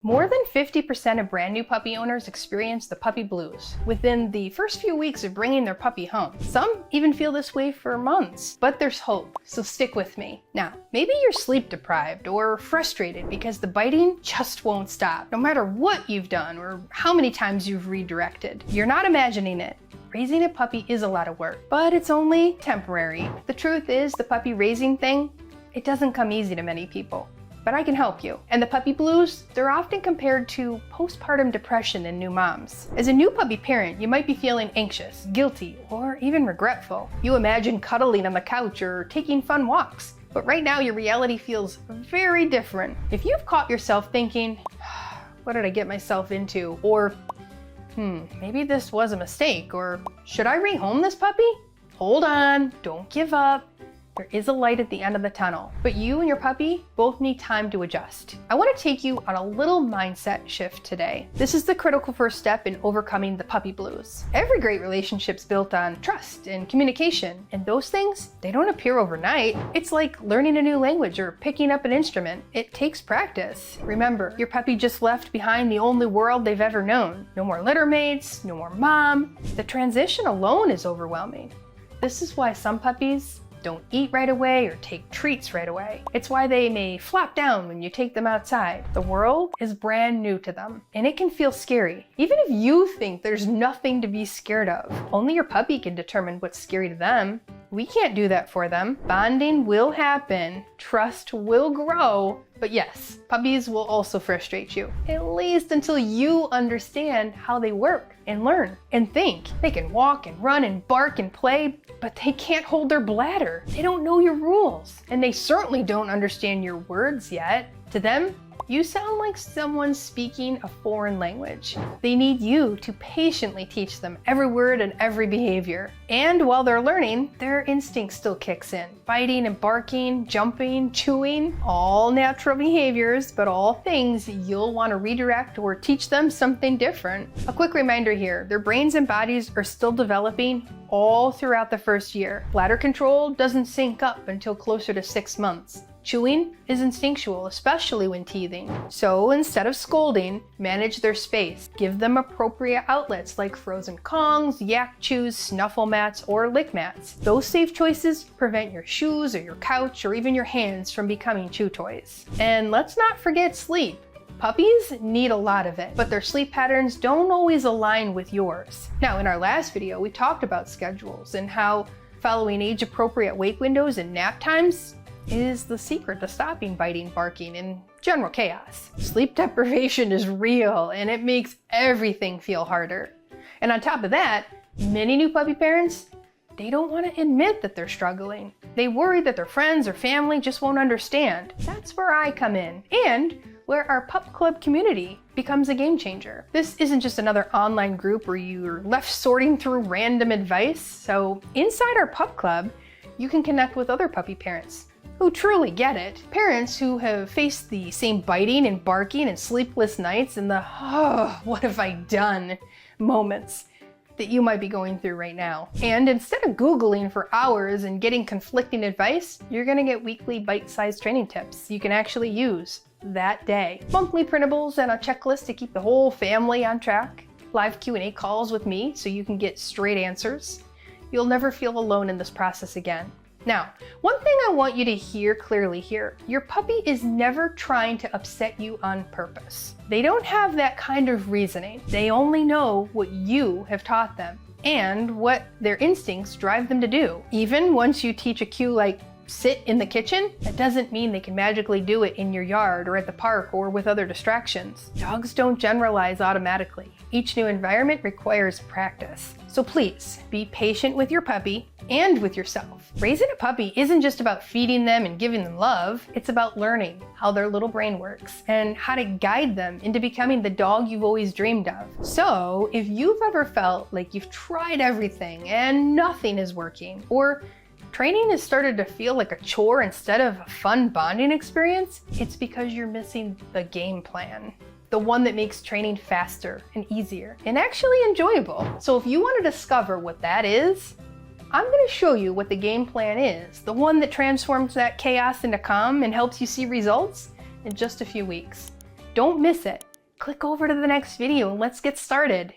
More than 50% of brand new puppy owners experience the puppy blues within the first few weeks of bringing their puppy home. Some even feel this way for months, but there's hope, so stick with me. Now, maybe you're sleep deprived or frustrated because the biting just won't stop, no matter what you've done or how many times you've redirected. You're not imagining it. Raising a puppy is a lot of work, but it's only temporary. The truth is, the puppy raising thing, it doesn't come easy to many people. But I can help you. And the puppy blues, they're often compared to postpartum depression in new moms. As a new puppy parent, you might be feeling anxious, guilty, or even regretful. You imagine cuddling on the couch or taking fun walks. But right now, your reality feels very different. If you've caught yourself thinking, what did I get myself into? Or, maybe this was a mistake. Or, should I rehome this puppy? Hold on, don't give up. There is a light at the end of the tunnel, but you and your puppy both need time to adjust. I want to take you on a little mindset shift today. This is the critical first step in overcoming the puppy blues. Every great relationship's built on trust and communication, and those things, they don't appear overnight. It's like learning a new language or picking up an instrument. It takes practice. Remember, your puppy just left behind the only world they've ever known. No more litter mates, no more mom. The transition alone is overwhelming. This is why some puppies don't eat right away or take treats right away. It's why they may flop down when you take them outside. The world is brand new to them, and it can feel scary. Even if you think there's nothing to be scared of, only your puppy can determine what's scary to them. We can't do that for them. Bonding will happen, trust will grow, but yes, puppies will also frustrate you, at least until you understand how they work and learn and think. They can walk and run and bark and play, but they can't hold their bladder. They don't know your rules, and they certainly don't understand your words yet. To them, you sound like someone speaking a foreign language. They need you to patiently teach them every word and every behavior. And while they're learning, their instinct still kicks in. Biting and barking, jumping, chewing, all natural behaviors, but all things you'll want to redirect or teach them something different. A quick reminder here, their brains and bodies are still developing all throughout the first year. Bladder control doesn't sync up until closer to 6 months. Chewing is instinctual, especially when teething. So instead of scolding, manage their space. Give them appropriate outlets like frozen Kongs, yak chews, snuffle mats, or lick mats. Those safe choices prevent your shoes or your couch or even your hands from becoming chew toys. And let's not forget sleep. Puppies need a lot of it, but their sleep patterns don't always align with yours. Now, in our last video, we talked about schedules and how following age-appropriate wake windows and nap times is the secret to stopping biting, barking, and general chaos. Sleep deprivation is real, and it makes everything feel harder. And on top of that, many new puppy parents, they don't want to admit that they're struggling. They worry that their friends or family just won't understand. That's where I come in, and where our Pup Club community becomes a game changer. This isn't just another online group where you're left sorting through random advice. So inside our Pup Club, you can connect with other puppy parents who truly get it. Parents who have faced the same biting and barking and sleepless nights and the, what have I done moments that you might be going through right now. And instead of Googling for hours and getting conflicting advice, you're gonna get weekly bite-sized training tips you can actually use that day. Monthly printables and a checklist to keep the whole family on track. Live Q&A calls with me so you can get straight answers. You'll never feel alone in this process again. Now, one thing I want you to hear clearly here, your puppy is never trying to upset you on purpose. They don't have that kind of reasoning. They only know what you have taught them and what their instincts drive them to do. Even once you teach a cue like sit in the kitchen, that doesn't mean they can magically do it in your yard or at the park or with other distractions. Dogs don't generalize automatically. Each new environment requires practice. So please, be patient with your puppy and with yourself. Raising a puppy isn't just about feeding them and giving them love. It's about learning how their little brain works and how to guide them into becoming the dog you've always dreamed of. So if you've ever felt like you've tried everything and nothing is working, or training has started to feel like a chore instead of a fun bonding experience, it's because you're missing the game plan. The one that makes training faster and easier and actually enjoyable. So if you want to discover what that is, I'm going to show you what the game plan is, the one that transforms that chaos into calm and helps you see results in just a few weeks. Don't miss it. click over to the next video and let's get started.